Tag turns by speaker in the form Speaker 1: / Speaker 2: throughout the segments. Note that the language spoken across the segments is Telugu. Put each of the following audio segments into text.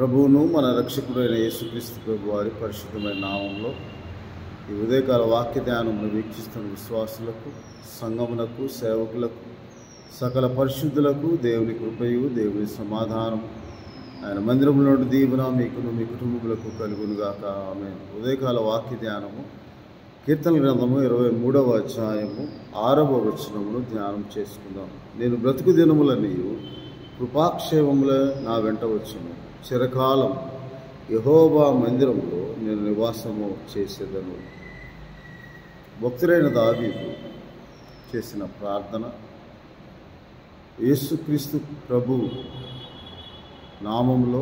Speaker 1: ప్రభువును మన రక్షకుడైన యేసుక్రీస్తు ప్రభు వారి పరిశుద్ధమైన నామంలో ఈ ఉదయకాల వాక్య ధ్యానమును వీక్షిస్తున్న విశ్వాసులకు, సంఘమునకు, సేవకులకు, సకల పరిశుద్ధులకు దేవుని కృపయు, దేవుని సమాధానం, ఆయన మందిరంలో నుండి దీవెన మీకును మీ కుటుంబములకు కలుగునుగాక. ఆమేన్. ఉదయకాల వాక్య ధ్యానము కీర్తన గ్రంథము 23వ అధ్యాయము 6వ వచనమును ధ్యానం చేసుకుందాం. నేను బ్రతుకు దినములన్నీయు కృపాక్షేమముల నా వెంట వచ్చును, చిరకాలం యెహోవా మందిరంలో నేను నివాసము చేసేదను. భక్తుడైన దావీదు చేసిన ప్రార్థన, యేసుక్రీస్తు ప్రభు నామంలో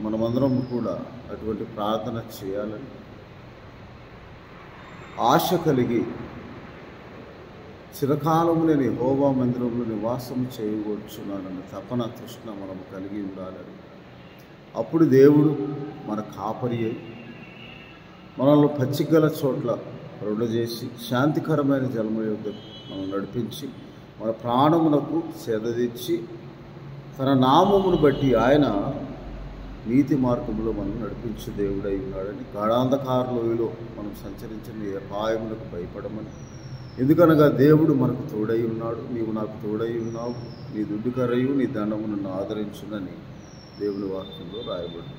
Speaker 1: మనమందరం కూడా అటువంటి ప్రార్థన చేయాలని ఆశ కలిగి చిరకాలము నేను యెహోవా మందిరంలో నివాసం చేయవచ్చున్నానన్న తపన, తృష్ణ మనము కలిగి ఉండాలని. అప్పుడు దేవుడు మన కాపరి అయి మనల్ని పచ్చిగల చోట్ల రుండజేసి శాంతికరమైన జలము యొద్ద మనం నడిపించి మన ప్రాణమునకు సేదతీర్చి తన నామమును బట్టి ఆయన నీతి మార్గంలో మనం నడిపించే దేవుడై ఉన్నాడని, గాఢాంధకార లోయలో మనం సంచరించిన ఏ అపాయములకు భయపడమని. ఎందుకనగా దేవుడు మనకు తోడై ఉన్నాడు, నీవు నాకు తోడై ఉన్నావు, నీ దుడ్డు కర్రయు నీ దండము నన్ను ఆదరించునని దేవుని వాక్యంలో రాయబడింది.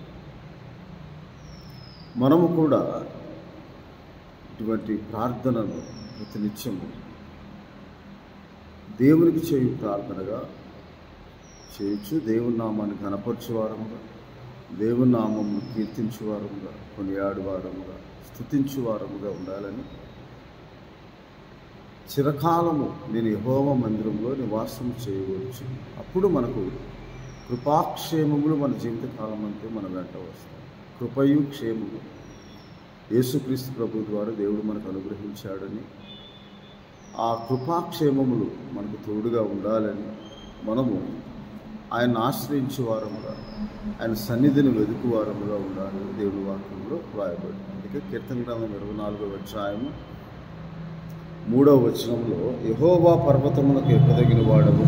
Speaker 1: మనము కూడా ఇటువంటి ప్రార్థనను ప్రతినిత్యము దేవునికి చేయు ప్రార్థనగా చేయొచ్చు. దేవుని నామాన్ని ఘనపరచువారముగా, దేవుని నామమును కీర్తించువారముగా, కొనియాడువారముగా, స్తుతించువారముగా ఉండాలని. చిరకాలము నేను యెహోవా మందిరంలో నివాసం చేయవచ్చు. అప్పుడు మనకు కృపాక్షేమములు మన జీవితకాలం అంతే మన వెంట వస్తాయి. కృపయు క్షేమము యేసుక్రీస్తు ప్రభు ద్వారా దేవుడు మనకు అనుగ్రహించాడని, ఆ కృపాక్షేమములు మనకు తోడుగా ఉండాలని మనము ఆయన ఆశ్రయించే వారముగా, ఆయన సన్నిధిని వెతుకు వారముగా ఉండాలని దేవుని వాక్యంలో రాయబడింది. అందుకే కీర్తన గ్రంథం 24వ అధ్యాయము 3వ వచనంలో, యెహోవా పర్వతమునకు ఎక్కదగిన వాడవు,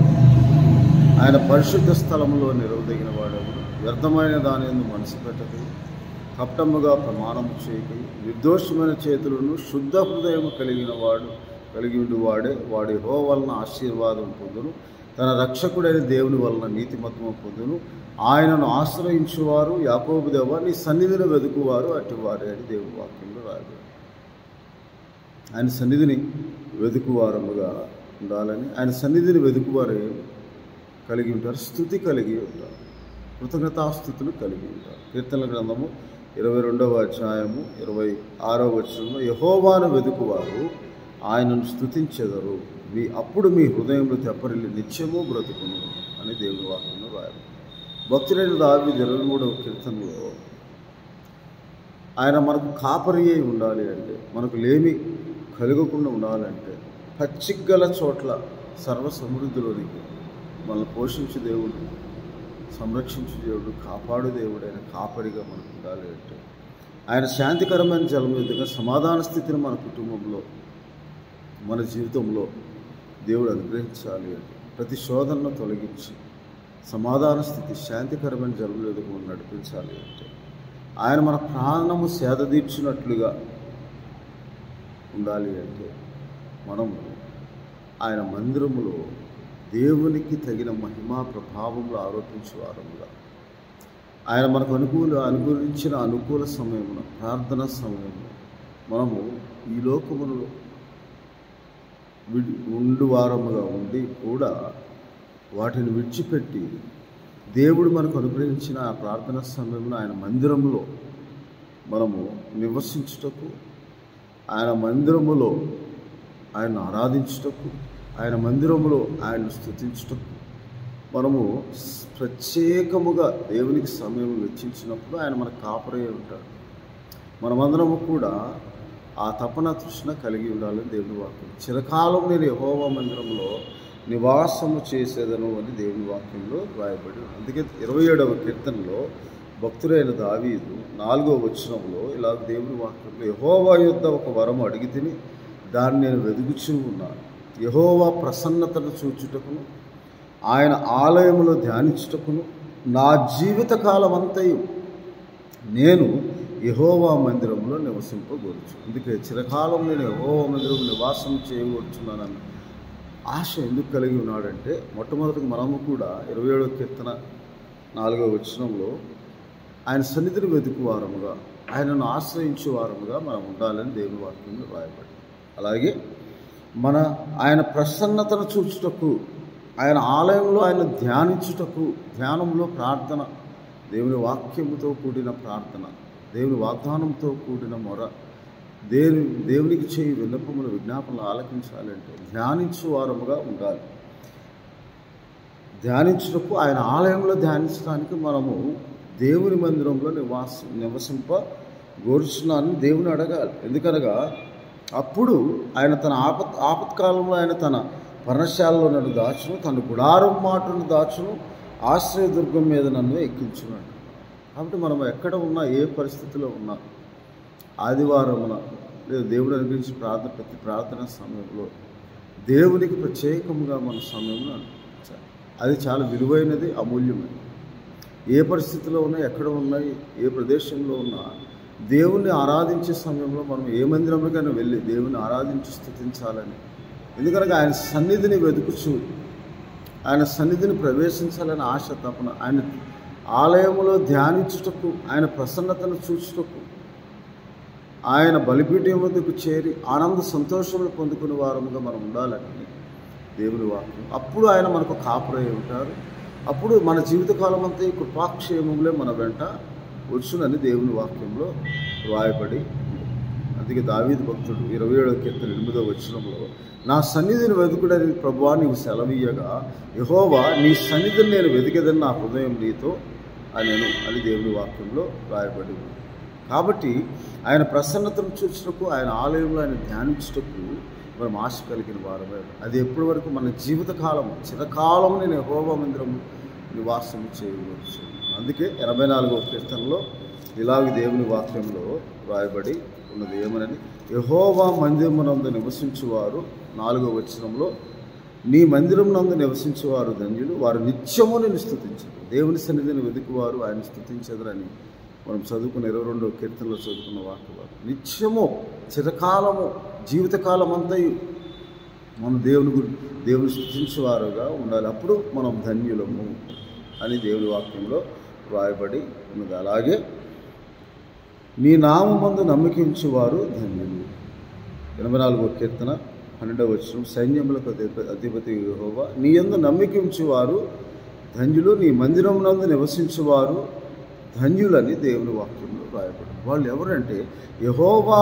Speaker 1: ఆయన పరిశుద్ధ స్థలములో నిలవదగిన వాడవు, వ్యర్థమైన దాని యందు మనసు పెట్టకు, కపటముగా ప్రమాణము చేయకు, నిర్దోషమైన చేతులను శుద్ధ హృదయము కలిగి ఉండువాడే వాడు యెహోవా వలన ఆశీర్వాదం పొందును, తన రక్షకుడైన దేవుని వలన నీతిమత్వము పొందును, ఆయనను ఆశ్రయించువారు యాకోబు దేవా నీ సన్నిధిని వెతుకువారు అటువారే అని దేవుని వాక్యంలో రాయబడింది. ఆయన సన్నిధిని వెతుకువారముగా ఉండాలని, ఆయన సన్నిధిని వెతుకువారే కలిగి ఉంటారు, స్తుతి కలిగి ఉంటారు, కృతజ్ఞతాస్థుతులు కలిగి ఉంటారు. కీర్తనల గ్రంథము 22వ అధ్యాయము 26వ వచనంలో, యెహోవాను వెతుకువారు ఆయనను స్తుతించెదరు, అప్పుడు మీ హృదయంలో తెప్పరిల్లి నిత్యము బ్రతుకును అని దేవుని వాక్యంలో రాయాలి. భక్తుడైన దావీదు 23వ కీర్తనలో ఆయన మనకు కాపరి అయి ఉండాలి అంటే, మనకు లేమి కలగకుండా ఉండాలంటే, పచ్చిగల చోట్ల సర్వ సమృద్ధిలోనికి మనల్ని పోషించే దేవుడు, సంరక్షించే దేవుడు, కాపాడు దేవుడు, ఆయన కాపరిగా మనకు ఉండాలి అంటే, ఆయన శాంతికరమైన జలం ఎదుగా సమాధాన స్థితిని మన కుటుంబంలో, మన జీవితంలో దేవుడు అనుగ్రహించాలి అంటే, ప్రతి శోధనను తొలగించి సమాధాన స్థితి, శాంతికరమైన జలం ఎదుగు నడిపించాలి అంటే, ఆయన మన ప్రాణము సేదతీర్చినట్లుగా ఉండాలి అంటే, మనము ఆయన మందిరములో దేవునికి తగిన మహిమా ప్రభావములు ఆరోపించేవారముగా, ఆయన మనకు అనుకూలించిన అనుకూల సమయమున, ప్రార్థన సమయమున మనము ఈ లోకములో ఉండువారముగా ఉండి కూడా వాటిని విడిచిపెట్టి దేవుడు మనకు అనుగ్రహించిన ఆ ప్రార్థన సమయంలో ఆయన మందిరంలో మనము నివసించుటకు, ఆయన మందిరములో ఆయన ఆరాధించుటకు, ఆయన మందిరములో ఆయన స్తుతించుటకు మనము ప్రత్యేకముగా దేవునికి సమయం వెచ్చించినప్పుడు ఆయన మనకు కాపరై ఉంటాడు. మనమందరము కూడా ఆ తపన తృష్ణ కలిగి ఉండాలని దేవుని వాక్యం. చిరకాలం నేను యెహోవా మందిరంలో నివాసము చేసేదను అని దేవుని వాక్యంలో రాయబడి. అందుకే 27వ కీర్తనలో భక్తుడైన దావీదు 4వ వచనంలో ఇలా దేవుని వాక్యంలో, యెహోవా యొద్ద ఒక వరము అడిగి తిని దాన్ని నేను వెదుగుచూ ఉన్నాను, యెహోవా ప్రసన్నతను చూచుటకును ఆయన ఆలయములో ధ్యానించుటకును నా జీవితకాలం అంతయు నేను యెహోవా మందిరంలో నివసింపగోరుచు. అందుకే చిరకాలం నేను యెహోవా మందిరంలో నివాసం చేయగోరుచున్నానని ఆశ ఎందుకు కలిగి ఉన్నాడంటే, మొట్టమొదటిగా మనము కూడా 27వ కీర్తన 4వ వచనంలో ఆయన సన్నిధిని వెతుకువారముగా, ఆయనను ఆశ్రయించే వారముగా మనం ఉండాలని దేవుని వాక్యంలో రాయబడింది. అలాగే ఆయన ప్రసన్నతను చూచుటకు, ఆయన ఆలయంలో ఆయన ధ్యానించుటకు, ధ్యానంలో ప్రార్థన, దేవుని వాక్యముతో కూడిన ప్రార్థన, దేవుని వాగ్దానంతో కూడిన మొర, దేవునికి చేయి విన్నపములు విజ్ఞాపనలు ఆలకించాలంటే ధ్యానించు వారముగా ఉండాలి. ధ్యానించుటకు, ఆయన ఆలయంలో ధ్యానించడానికి మనము దేవుని మందిరంలో నివసింపగోరుచున్నానని దేవుని అడగాలి. ఎందుకనగా అప్పుడు ఆయన తన ఆపత్కాలంలో ఆయన తన పర్ణశాలలో నన్ను దాచును, తన గుడారం మాటను దాచును, ఆశ్రయదుర్గం మీద నన్ను ఎక్కించున్నాడు. కాబట్టి మనం ఎక్కడ ఉన్నా, ఏ పరిస్థితిలో ఉన్నా, ఆదివారమున లేదా దేవుడు అనుగ్రహించి ప్రతి ప్రార్థన సమయంలో దేవునికి ప్రత్యేకంగా మన సమయంలో అది చాలా విలువైనది, అమూల్యమైనది. ఏ పరిస్థితిలో ఉన్నా, ఎక్కడ ఉన్నాయి, ఏ ప్రదేశంలో ఉన్నా దేవుణ్ణి ఆరాధించే సమయంలో మనం ఏ మందిరంలోకైనా వెళ్ళి దేవుని ఆరాధించి స్తుతించాలని, ఎందుకనగా ఆయన సన్నిధిని వెతుకుచు, ఆయన సన్నిధిని ప్రవేశించాలని ఆశ, తపన, ఆయన ఆలయంలో ధ్యానించుటకు, ఆయన ప్రసన్నతను చూచుటకు, ఆయన బలిపీఠం వద్దకు చేరి ఆనంద సంతోషములు పొందుకునే వారముగా మనం ఉండాలని దేవుని వాక్యం. అప్పుడు ఆయన మనకు కాపురై ఉంటారు. అప్పుడు మన జీవితకాలం అంతా ఈ కృపాక్షేమములే మన వెంట వచ్చునని దేవుని వాక్యంలో రాయబడి. అందుకే దావీదు భక్తుడు 27వ కీర్తన 8వ వచనంలో, నా సన్నిధిని వెతుకుడని ప్రభువా నీవు సెలవీయగా, యెహోవా నీ సన్నిధిని నేను వెతికేదని నా హృదయం నీతో అని దేవుని వాక్యంలో రాయబడి. కాబట్టి ఆయన ప్రసన్నతను చూచుటకు, ఆయన ఆలయంలో ఆయన ధ్యానించుటకు మనం ఆశ కలిగిన వారమే. అది ఎప్పటి వరకు? మన జీవితకాలం, చిరకాలం నేను యెహోవా మందిరము నివాసం చేయవచ్చు. అందుకే 84వ కీర్తనలో ఇలాగ దేవుని వాక్యంలో రాయబడి ఉన్నది ఏమనని, యెహోవా మందిరమునందు నివసించువారు, 4వ వచనంలో, నీ మందిరమునందు నివసించేవారు ధన్యులు, వారు నిత్యము నిన్ను స్తుతించరు. దేవుని సన్నిధిని వెతుకువారు ఆయన స్తుతించదురని మనం చదువుకున్న 22వ కీర్తనలో చదువుకున్న వాక్యం. నిత్యము, చిరకాలము, జీవితకాలం అంతయు మనం దేవుని స్తుతించేవారుగా ఉండాలి. అప్పుడు మనం ధన్యులము అని దేవుని వాక్యంలో రాయబడి ఉన్నది. అలాగే నీ నామమందు నమ్మకించేవారు ధన్యులు. 84వ కీర్తన 12వ వచనం, సైన్యములకు అధిపతి యెహోవా నీ యందు నమ్మకించేవారు ధన్యులు, నీ మందిరమునందు నివసించేవారు ధన్యులని దేవుని వాక్యంలో రాయబడి. వాళ్ళు ఎవరంటే, యెహోవా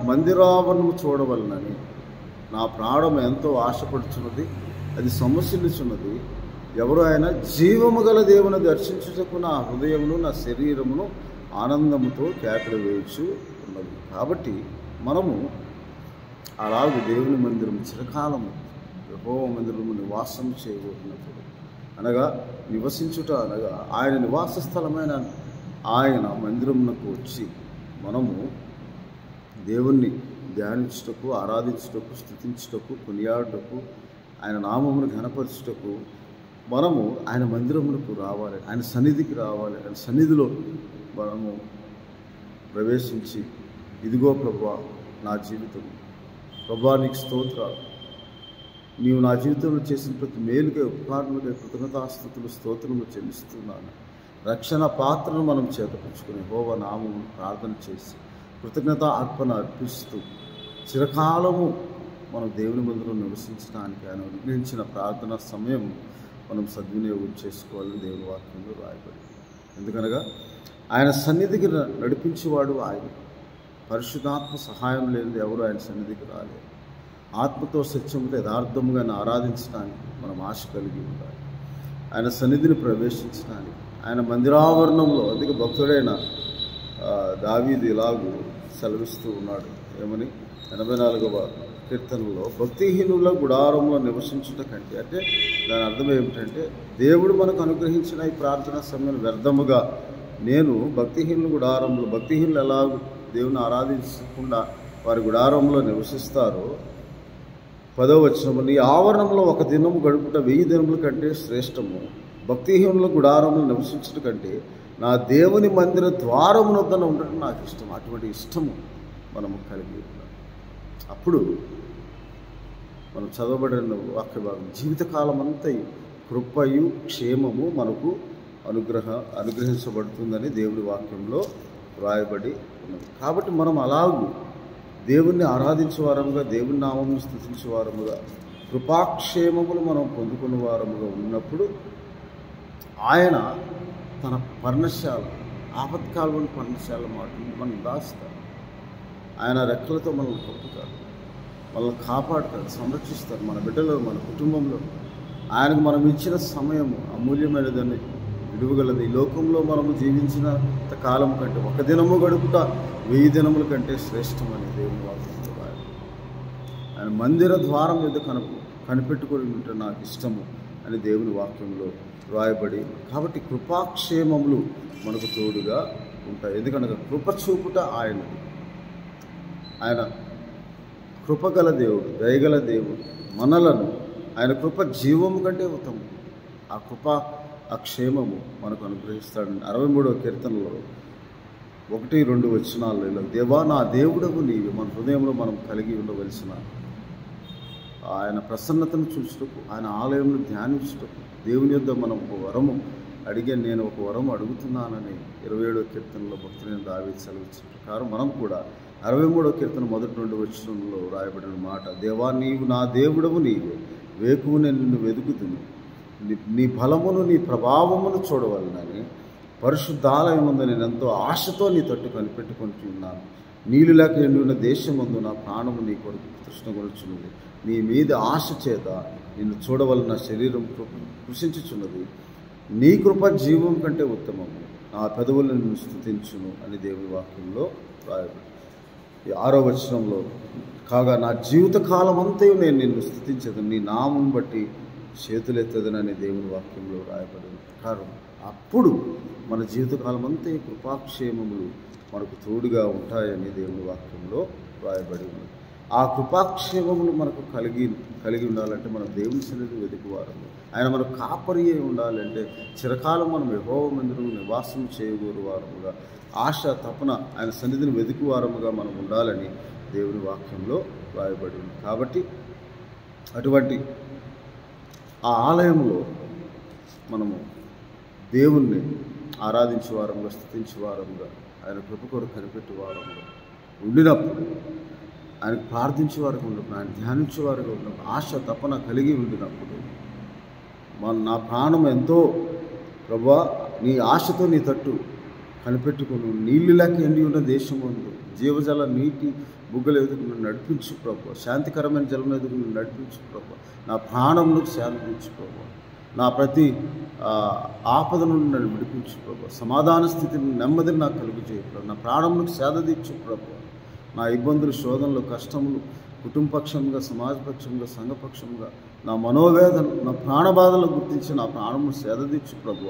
Speaker 1: మందిరావరణము చూడవలనని నా ప్రాణం ఎంతో ఆశపడుచున్నది, అది సొమ్మసిల్లుచున్నది. ఎవరు? ఆయన జీవము గల దేవుని దర్శించుటకు నా హృదయమును నా శరీరమును ఆనందముతో కేకలు వేయచ్చు ఉన్నది. కాబట్టి మనము అలాగే దేవుని మందిరం చిరకాలము యెహోవా మందిరము నివాసం చేయబోతున్నప్పుడు, అనగా నివసించుట అనగా ఆయన నివాస స్థలమైన ఆయన మందిరమునకు వచ్చి మనము దేవుణ్ణి ధ్యానించుటకు, ఆరాధించుటకు, స్తుతించుటకు, కొనియాడుటకు, ఆయన నామమును ఘనపరచుటకు మనము ఆయన మందిరమునకు రావాలి, ఆయన సన్నిధికి రావాలి. ఆయన సన్నిధిలో మనము ప్రవేశించి, ఇదిగో ప్రభువా నా జీవితం, ప్రభువా నీకు స్తోత్రాలు, నీవు నా జీవితంలో చేసిన ప్రతి మేలుగా, ఉపకారముగా కృతజ్ఞతాస్తుతులు స్తోత్రములు చెల్లిస్తున్నాను. రక్షణ పాత్రను మనం చేతపరుచుకుని యెహోవా నామమును ప్రార్థన చేసి కృతజ్ఞత అర్పణ అర్పిస్తూ చిరకాలము మనం దేవుని మందిరం నివసించడానికి ఆయన అనుగ్రహించిన ప్రార్థన సమయం మనం సద్వినియోగం చేసుకోవాలని దేవుని వాక్యంలో రాయబడి. ఎందుకనగా ఆయన సన్నిధికి నడిపించేవాడు ఆయన. పరిశుద్ధాత్మ సహాయం లేనిది ఎవరు ఆయన సన్నిధికి రాలేదు. ఆత్మతో, సత్యముతో, యథార్థముగా ఆరాధించడానికి మనం ఆశ కలిగి ఉండాలి. ఆయన సన్నిధిని ప్రవేశించడానికి, ఆయన మందిరావరణంలో. అందుకే భక్తుడైన దావీదు ఇలాగూ సెలవిస్తూ ఉన్నాడు ఏమని, 84వ కీర్తనలో, భక్తిహీనుల గుడారంలో నివసించుట కంటే, అంటే దాని అర్థం ఏమిటంటే, దేవుడు మనకు అనుగ్రహించిన ఈ ప్రార్థనా సమయం వ్యర్థముగా నేను భక్తిహీనుల గుడారంలో, భక్తిహీనులు ఎలాగూ దేవుని ఆరాధించకుండా వారి గుడారంలో నివసిస్తారో, 10వ వచనము, నీ ఆవరణంలో ఒక దినము గడుపుట 1000 దినముల కంటే శ్రేష్టము, భక్తిహీనుల గుడారంలో నివసించడం కంటే నా దేవుని మందిర ద్వారమునొద్దన ఉండటం నాకు ఇష్టం. అటువంటి ఇష్టము మనము కలిగి ఉన్నాం. అప్పుడు మనం చదవబడిన వాక్య భాగం జీవితకాలం అంతా కృపయు క్షేమము మనకు అనుగ్రహించబడుతుందని దేవుని వాక్యంలో వ్రాయబడి ఉన్నది. కాబట్టి మనం అలాగూ దేవుణ్ణి ఆరాధించే వారముగా, దేవుని నామమును స్తుతించే వారముగా, కృపాక్షేమములు మనం పొందుకున్న వారముగా ఉన్నప్పుడు ఆయన తన పర్ణశాల, ఆపత్కాలంలో పర్ణశాల మాటలు మనం దాస్తారు. ఆయన రెక్కలతో మనల్ని కప్పుతారు, మనల్ని కాపాడుతారు, సంరక్షిస్తారు. మన బిడ్డలో, మన కుటుంబంలో ఆయనకు మనం ఇచ్చిన సమయము అమూల్యమైనదని, విలువగలది. ఈ లోకంలో మనము జీవించినంత కాలం కంటే ఒక దినము గడుపుట 1000 దినముల కంటే శ్రేష్టమని దేవుని వాక్యంలో రాయాలి. ఆయన మందిర ద్వారం మీద కనిపెట్టుకొని ఉంటే నాకు ఇష్టము అని దేవుని వాక్యంలో రాయబడి. కాబట్టి కృపాక్షేమములు మనకు తోడుగా ఉంటాయి. ఎందుకనగా కృప చూపుట ఆయనది. ఆయన కృపగల దేవుడు, దయగల దేవుడు. మనలను ఆయన కృప జీవము కంటే ఉత్తమం. ఆ కృప, ఆ క్షేమము మనకు అనుగ్రహిస్తాడని 63వ కీర్తనలో 1-2 వచనాలలో, దేవా నా దేవుడవు నీవు. మన హృదయంలో మనం కలిగి ఉండవలసిన ఆయన ప్రసన్నతను చూచుటకు, ఆయన ఆలయంలో ధ్యానించుటకు, దేవుని యొద్ద మనం ఒక వరము నేను ఒక వరం అడుగుతున్నానని 27వ కీర్తనలో భక్తులైన దావీదు సెలవిచ్చిన ప్రకారం మనం కూడా 63వ కీర్తన 1-2 వచనంలో రాయబడిన మాట, దేవా నీవు నా దేవుడవు నీవే, వేకువ నేను నిన్ను వెతుకుతును, నీ బలమును నీ ప్రభావమును చూడవలనని పరిశుద్ధాలయముందు నేను ఎంతో ఆశతో నీ తట్టు కనిపెట్టుకుంటూ ఉన్నాను. నీళ్ళు లేక ఎండిన దేశమందు నా ప్రాణము నీ కొరకు తృష్ణగొలుచున్నది. నీ మీద ఆశ చేత నిన్ను చూడవలన శరీరం కృషించుచున్నది. నీ కృప జీవం కంటే ఉత్తమము, నా పెదవులను నిన్ను స్తుతించును అని దేవుని వాక్యంలో రాయబడి. 6వ వచనంలో, కాగా నా జీవితకాలం అంతా నేను నిన్ను స్తుతించదు, నీ నామం బట్టి చేతులెత్తదనని దేవుని వాక్యంలో రాయబడింది. కారణం అప్పుడు మన జీవితకాలం అంతా కృపాక్షేమములు మనకు తోడుగా ఉంటాయని దేవుని వాక్యంలో రాయబడి ఉంది. ఆ కృపాక్షేమములు మనకు కలిగి ఉండాలంటే మనం దేవుని సన్నిధిని వెతుకువారము, ఆయన మనకు కాపరి అయి ఉండాలంటే చిరకాలం మనం యెహోవా మందిరములో నివాసం చేయగోరు వారముగా, ఆశ తపన ఆయన సన్నిధిని వెతుకువారముగా మనం ఉండాలని దేవుని వాక్యంలో రాయబడి ఉంది. కాబట్టి అటువంటి ఆ ఆలయంలో మనము దేవుణ్ణి ఆరాధించే వారముగా, స్తుతించే వారముగా, ఆయన కృప కొరకు కనిపెట్టే వారముగా ఉండినప్పుడు, ఆయనకు ప్రార్థించే వారికి ఉన్నప్పుడు, ఆయన ధ్యానించే వారికి ఉన్నప్పుడు, ఆశ తపన కలిగి ఉండినప్పుడు, నా ప్రాణం ఎంతో ప్రభువా నీ ఆశతో నీ తట్టు కనిపెట్టుకుని, నీళ్ళు లేక ఎండి ఉన్న దేశం ఉంది, జీవజల నీటి బుగ్గలు ఎదుగును నడిపించు ప్రభు, శాంతికరమైన జలం ఎదుగును నడిపించు ప్రభు, నా ప్రాణంను శాంతించు ప్రభు, నా ప్రతి ఆపద నుండి నన్ను విడిపించు ప్రభు, సమాధాన స్థితిని నెమ్మదిని నాకు కలుగు చేయ ప్రభు, నా ప్రాణంకు సేదదీర్చు ప్రభు, నా ఇబ్బందులు, శోధనలు, కష్టములు, కుటుంబపక్షంగా, సమాజపక్షంగా, సంఘపక్షంగా, నా మనోవేదన, నా ప్రాణబాధలు గుర్తించి నా ప్రాణము సేదదీర్చు ప్రభు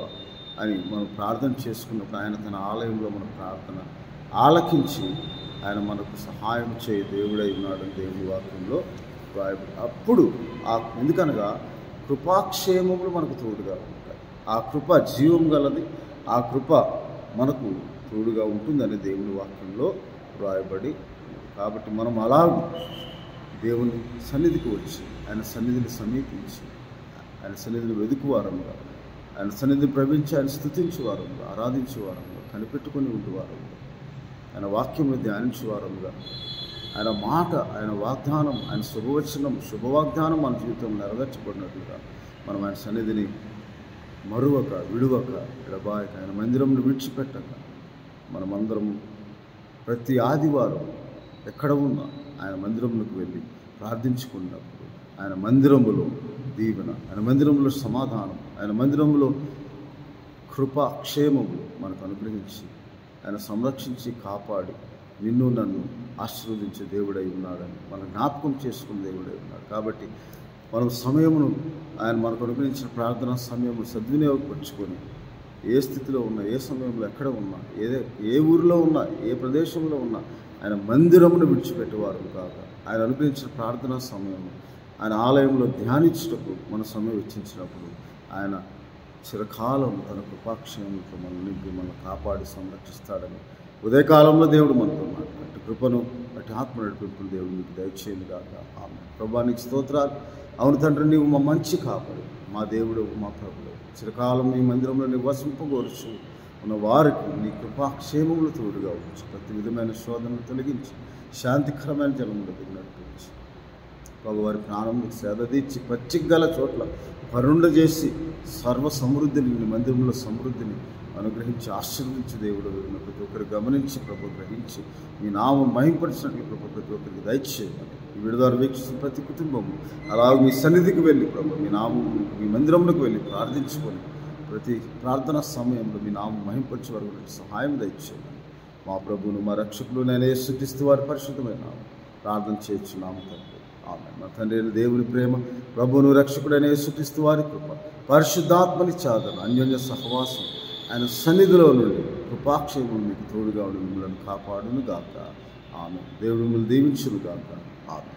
Speaker 1: అని మనం ప్రార్థన చేసుకున్నప్పుడు ఆయన తన ఆలయంలో మన ప్రార్థన ఆలకించి ఆయన మనకు సహాయం చేయ దేవుడై ఉన్నాడని దేవుని వాక్యంలో రాయబడి. అప్పుడు ఎందుకనగా కృపాక్షేమములు మనకు తోడుగా ఉంటాయి. ఆ కృప జీవం గలది, ఆ కృప మనకు తోడుగా ఉంటుందని దేవుని వాక్యంలో రాయబడి. కాబట్టి మనం అలాగూ దేవుని సన్నిధికి వచ్చి, ఆయన సన్నిధిని సమీపించి, ఆయన సన్నిధిని వెతుకువారముగా, ఆయన సన్నిధిని ప్రవహించి, ఆయన స్తుతించేవారముగా, ఆరాధించేవారముగా, కనిపెట్టుకొని ఉండేవారముగా, ఆయన వాక్యమును ధ్యానించేవారముగా, ఆయన మాట, ఆయన వాగ్దానం, ఆయన శుభవాగ్దానం మన జీవితంలో నెరవేర్చబడినట్లుగా మనం ఆయన సన్నిధిని మరువక, విడువక, ఎడబాయక, ఆయన మందిరంను విడిచిపెట్టక మనమందరం ప్రతి ఆదివారం ఎక్కడ ఉన్నా ఆయన మందిరంలోకి వెళ్ళి ప్రార్థించుకున్నప్పుడు ఆయన మందిరములో దీవెన, ఆయన మందిరంలో సమాధానం, ఆయన మందిరంలో కృప, క్షేమము మనకు అనుగ్రహించి, ఆయన సంరక్షించి కాపాడి నిన్ను నన్ను ఆశీర్వదించే దేవుడై ఉన్నాడని మనం జ్ఞాపకం చేసుకున్న దేవుడై ఉన్నాడు. కాబట్టి మనం సమయమును, ఆయన మనకు అనుగ్రహించిన ప్రార్థనా సమయమును సద్వినియోగపరుచుకొని ఏ స్థితిలో ఉన్నా, ఏ సమయంలో ఎక్కడ ఉన్నా, ఏ ఊరిలో ఉన్నా, ఏ ప్రదేశంలో ఉన్నా ఆయన మందిరమును విడిచిపెట్టేవారు కాక, ఆయన అనుగ్రహించిన ప్రార్థనా సమయము, ఆయన ఆలయంలో ధ్యానించుటకు మన సమయం వెచ్చించినప్పుడు ఆయన చిరకాలం తన కృపాక్షేమంతో మనల్ని నింపి మనల్ని కాపాడి సంరక్షిస్తాడని ఉదయకాలంలో దేవుడు మనతో మాట్లాడు కృపను అటు ఆత్మ నడిపింపులు దేవుడు మీకు దయచేయను గాక. ఆమె ప్రభానికి స్తోత్రాలు. అవును తండ్రి, నీవు మా మంచి కాపాడు, మా దేవుడు, మా ప్రభుడు. చిరకాలం నీ మందిరంలో నివసింపగోరుచు ఉన్న వారికి నీ కృపాక్షేమములు తోడుగా ఉంచు. ప్రతి విధమైన శోధనను తొలగించి శాంతికరమైన జలములు నడిపించి వారి ప్రాణం సేద తీర్చి పచ్చిగల చోట్ల పరుండ చేసి సర్వ సమృద్ధిని నీ మందిరంలో సమృద్ధిని అనుగ్రహించి ఆశీర్వదించి దేవుడు ప్రతి ఒక్కరు గమనించి ప్రభు గ్రహించి మీ నామం మహింపరిచినట్లు ప్రభు ప్రతి ఒక్కరికి దయచేయమని ఈ విడుదల వీక్షిస్తున్న ప్రతి కుటుంబము అలాగే మీ సన్నిధికి వెళ్ళి ప్రభు మీ నామం మీ మందిరంలోకి వెళ్ళి ప్రార్థించుకొని ప్రతి ప్రార్థన సమయంలో మీ నామం మహింపరిచే వరకు సహాయం దయచేయమని మా ప్రభువును మా రక్షకులు నేను యేసుక్రీస్తు వారి పరిశుద్ధమైన నామం ప్రార్థన చేయించున్నాము తండ్రి. ఆమె మా తండ్రి దేవుని ప్రేమ, ప్రభువును రక్షకుడైన యేసుక్రీస్తు వారి కృప, పరిశుద్ధాత్మని చాదన, అన్యోన్య సహవాసం ఆయన సన్నిధిలో నుండి కృపాక్షేమం మీకు తోడుగా ఉండి మిమ్మల్ని కాపాడును గాక. ఆమె దేవుడు మిమ్మల్ని దీవించును గాక. ఆమె.